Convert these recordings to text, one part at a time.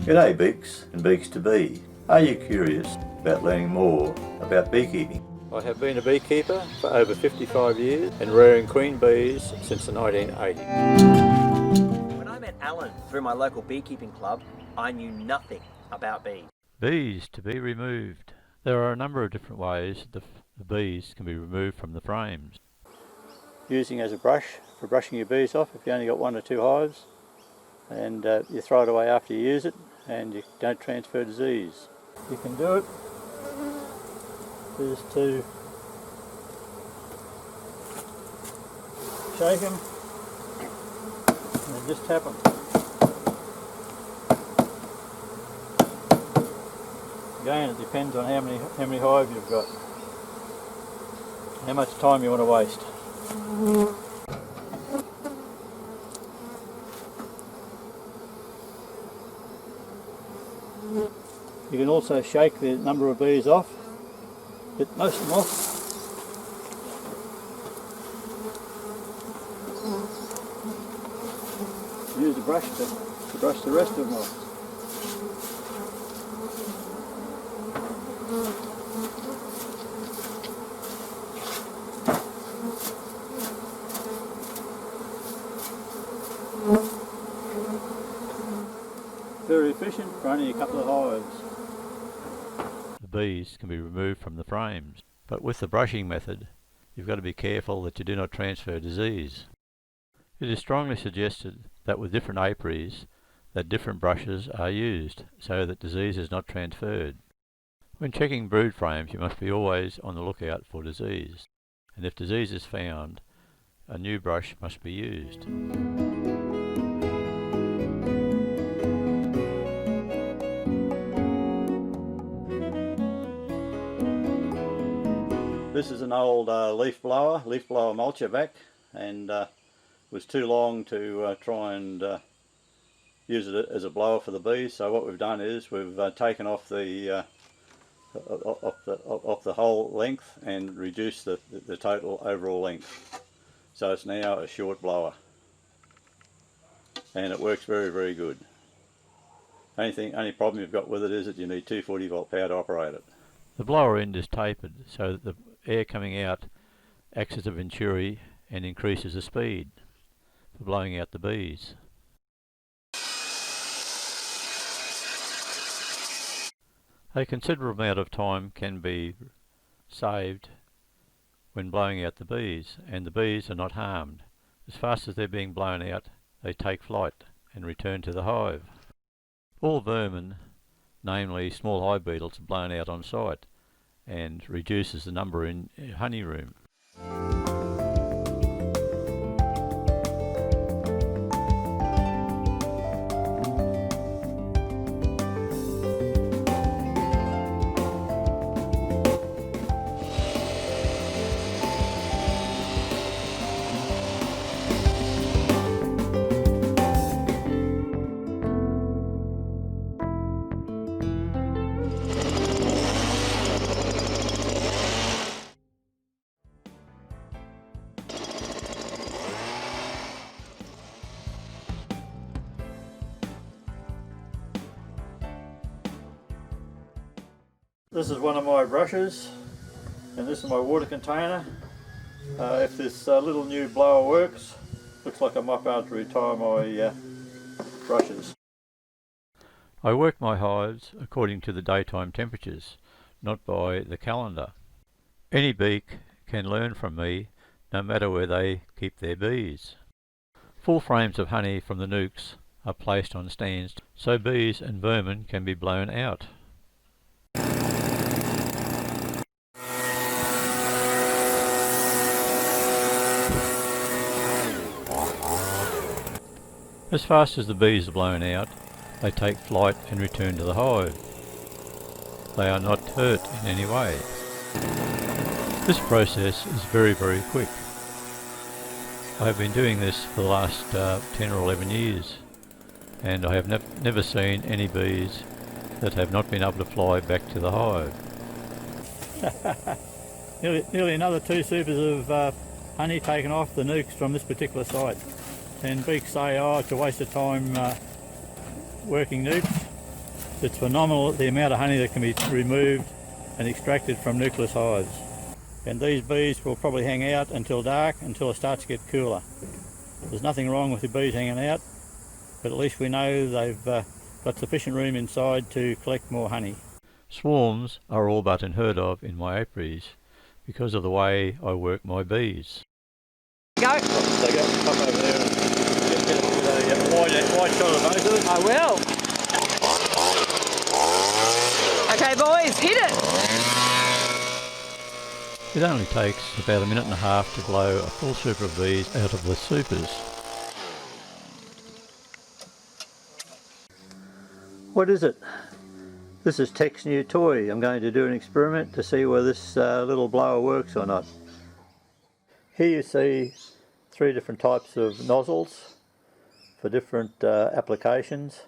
G'day Beeks and Beeks to be. Are you curious about learning more about beekeeping? I have been a beekeeper for over 55 years and rearing queen bees since the 1980s. When I met Alan through my local beekeeping club, I knew nothing about bees. Bees to be removed. There are a number of different ways the bees can be removed from the frames. Using as a brush for brushing your bees off if you only got 1 or 2 hives, and you throw it away after you use it and you don't transfer disease. You can do it is to shake them and just tap them. Again, it depends on how many hives you've got, how much time you want to waste. You can also shake the number of bees off, get most of them off. Use a brush to brush the rest of them off. Very efficient for only a couple of hives. The bees can be removed from the frames, but with the brushing method you've got to be careful that you do not transfer disease. It is strongly suggested that with different apiaries that different brushes are used so that disease is not transferred. When checking brood frames you must be always on the lookout for disease, and if disease is found, a new brush must be used. This is an old leaf blower mulcher vac, and was too long to try and use it as a blower for the bees. So what we've done is we've taken off the whole length and reduced the total overall length. So it's now a short blower, and it works very, very good. Only problem you've got with it is that you need 240 volt power to operate it. The blower end is tapered so that the air coming out acts as a venturi and increases the speed for blowing out the bees. A considerable amount of time can be saved when blowing out the bees, and the bees are not harmed. As fast as they're being blown out, they take flight and return to the hive. All vermin, namely small hive beetles, are blown out on site and reduces the number in honey room. This is one of my brushes, and this is my water container. If this little new blower works, looks like I might be able to retire my brushes. I work my hives according to the daytime temperatures, not by the calendar. Any beak can learn from me, no matter where they keep their bees. Full frames of honey from the nukes are placed on stands so bees and vermin can be blown out. As fast as the bees are blown out, they take flight and return to the hive. They are not hurt in any way. This process is very, very quick. I have been doing this for the last 10 or 11 years, and I have never seen any bees that have not been able to fly back to the hive. Nearly another 2 supers of honey taken off the nukes from this particular site. And beaks say, oh, it's a waste of time working nukes. It's phenomenal the amount of honey that can be removed and extracted from nucleus hives. And these bees will probably hang out until dark, until it starts to get cooler. There's nothing wrong with the bees hanging out, but at least we know they've got sufficient room inside to collect more honey. Swarms are all but unheard of in my apiaries because of the way I work my bees. Go. So go up over there and get a wide shot of both of them. I will. Okay, boys, hit it. It only takes about a minute and a half to blow a full super of bees out of the supers. What is it? This is Tech's new toy. I'm going to do an experiment to see whether this little blower works or not. Here you see 3 different types of nozzles for different applications.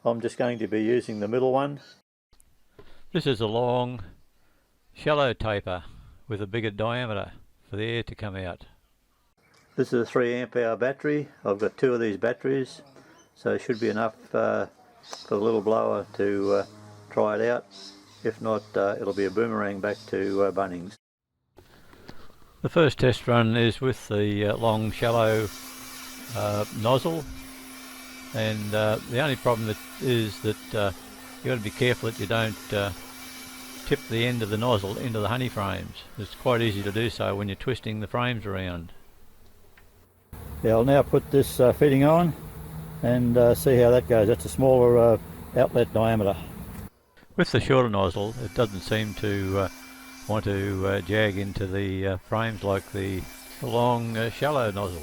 I'm just going to be using the middle one. This is a long, shallow taper with a bigger diameter for the air to come out. This is a 3 amp hour battery. I've got 2 of these batteries, so it should be enough for the little blower to try it out. If not, it'll be a boomerang back to Bunnings. The first test run is with the long shallow nozzle, and the only problem is that you've got to be careful that you don't tip the end of the nozzle into the honey frames. It's quite easy to do so when you're twisting the frames around. Yeah, I'll now put this fitting on and see how that goes. That's a smaller outlet diameter. With the shorter nozzle, it doesn't seem to want to jag into the frames like the long shallow nozzle.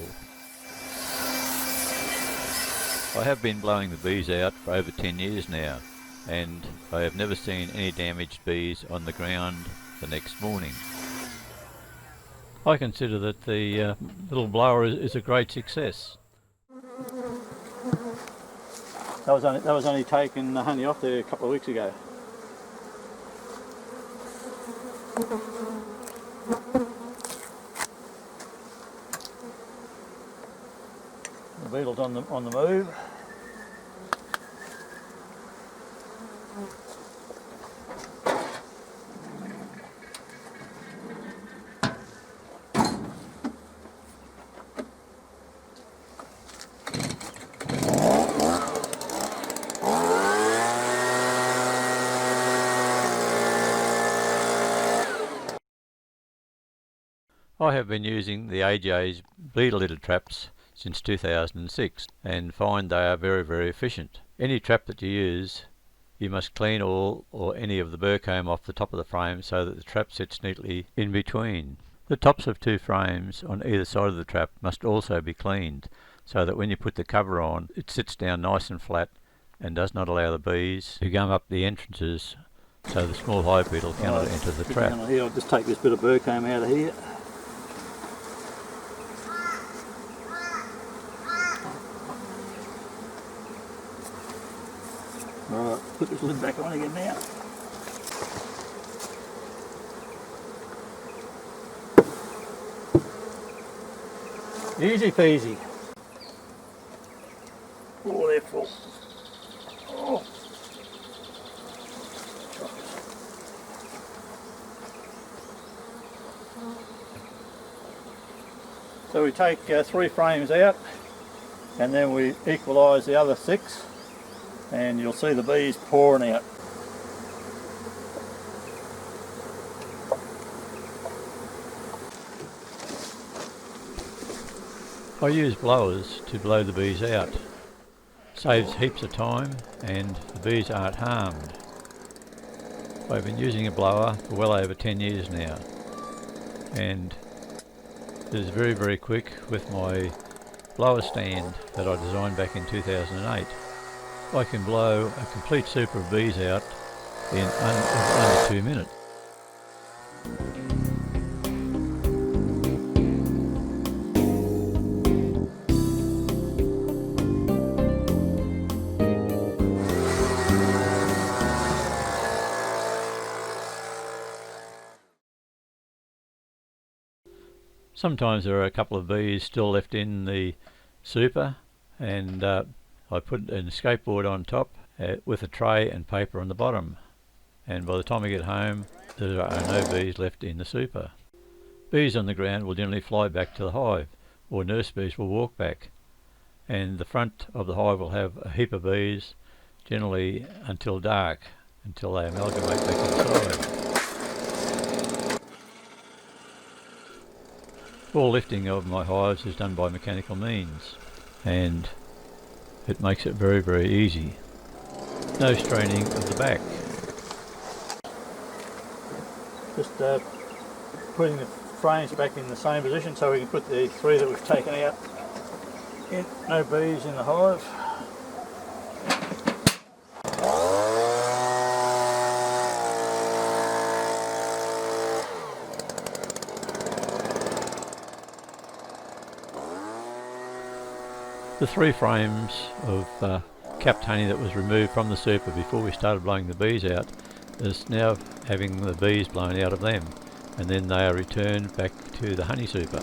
I have been blowing the bees out for over 10 years now, and I have never seen any damaged bees on the ground the next morning. I consider that the little blower is a great success. That was only taking the honey off there a couple of weeks ago. The beetle's on the move. I have been using the AJ's beetle litter traps since 2006 and find they are very, very efficient. Any trap that you use, you must clean all or any of the burr comb off the top of the frame so that the trap sits neatly in between. The tops of 2 frames on either side of the trap must also be cleaned so that when you put the cover on, it sits down nice and flat and does not allow the bees to gum up the entrances so the small hive beetle cannot enter the trap. Here, I'll just take this bit of burr comb out of here. Alright, put this lid back on again now. Easy peasy. Oh, they're full. Oh. So we take 3 frames out and then we equalise the other 6. And you'll see the bees pouring out. I use blowers to blow the bees out. It saves heaps of time and the bees aren't harmed. I've been using a blower for well over 10 years now, and it is very, very quick with my blower stand that I designed back in 2008. I can blow a complete super of bees out in under 2 minutes. Sometimes there are a couple of bees still left in the super, and I put an escape board on top with a tray and paper on the bottom, and by the time I get home there are no bees left in the super. Bees on the ground will generally fly back to the hive, or nurse bees will walk back, and the front of the hive will have a heap of bees, generally until dark, until they amalgamate back inside. All lifting of my hives is done by mechanical means, and it makes it very, very easy. No straining of the back. Just putting the frames back in the same position so we can put the 3 that we've taken out in. No bees in the hive. The 3 frames of capped honey that was removed from the super before we started blowing the bees out is now having the bees blown out of them, and then they are returned back to the honey super.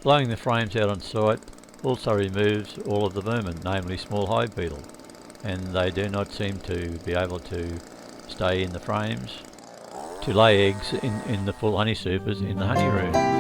Blowing the frames out on site also removes all of the vermin, namely small hive beetle, and they do not seem to be able to stay in the frames to lay eggs in the full honey supers in the honey room.